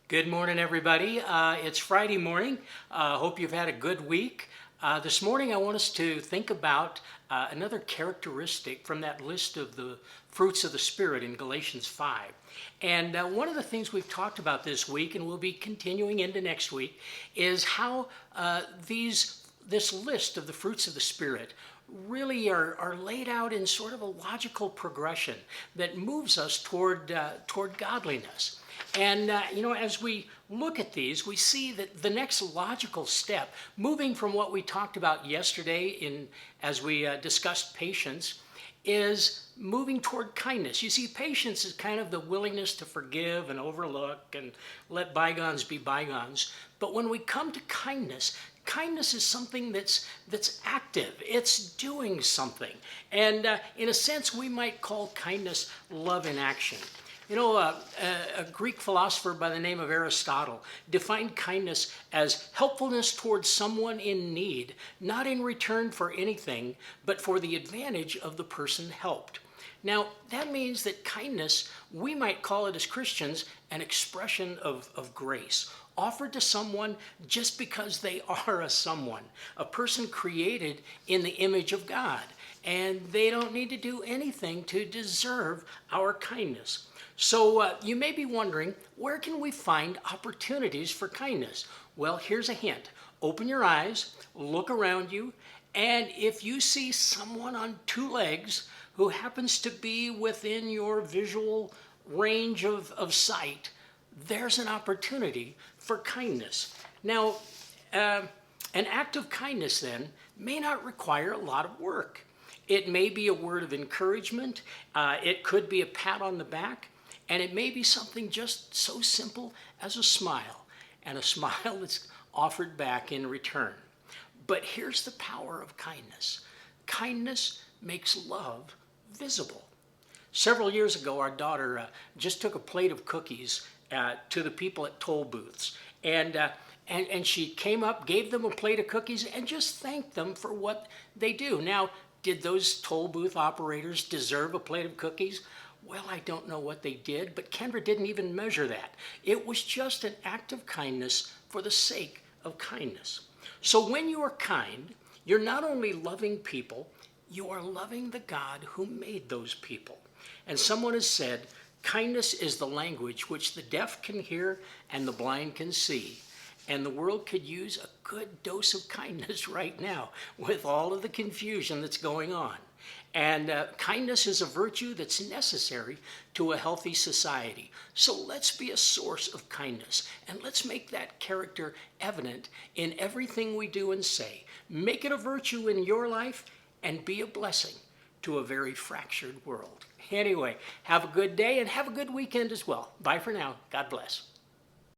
Good morning, everybody. It's Friday morning. Hope you've had a good week. This morning, I want us to think about another characteristic from that list of the fruits of the Spirit in Galatians 5. And one of the things we've talked about this week, and we'll be continuing into next week, is how this list of the fruits of the Spirit really are laid out in sort of a logical progression that moves us toward godliness. And as we look at these, we see that the next logical step, moving from what we talked about yesterday as we discussed patience, is moving toward kindness. You see, patience is kind of the willingness to forgive and overlook and let bygones be bygones. But when we come to kindness, kindness is something that's active. It's doing something. And in a sense, we might call kindness love in action. A Greek philosopher by the name of Aristotle defined kindness as helpfulness towards someone in need, not in return for anything, but for the advantage of the person helped. Now, that means that kindness, we might call it as Christians, an expression of grace, offered to someone just because they are a someone, a person created in the image of God, and they don't need to do anything to deserve our kindness. So you may be wondering, where can we find opportunities for kindness? Well, here's a hint. Open your eyes, look around you, and if you see someone on two legs who happens to be within your visual range of sight, there's an opportunity for kindness. Now, an act of kindness then may not require a lot of work. It may be a word of encouragement. It could be a pat on the back. And it may be something just so simple as a smile, and a smile that's offered back in return. But here's the power of kindness. Kindness makes love visible. Several years ago, our daughter just took a plate of cookies to the people at toll booths. And she came up, gave them a plate of cookies, and just thanked them for what they do. Now, did those toll booth operators deserve a plate of cookies? Well, I don't know what they did, but Kendra didn't even measure that. It was just an act of kindness for the sake of kindness. So when you are kind, you're not only loving people, you are loving the God who made those people. And someone has said, kindness is the language which the deaf can hear and the blind can see. And the world could use a good dose of kindness right now with all of the confusion that's going on. And kindness is a virtue that's necessary to a healthy society. So let's be a source of kindness, and let's make that character evident in everything we do and say. Make it a virtue in your life and be a blessing to a very fractured world. Anyway, have a good day and have a good weekend as well. Bye for now. God bless.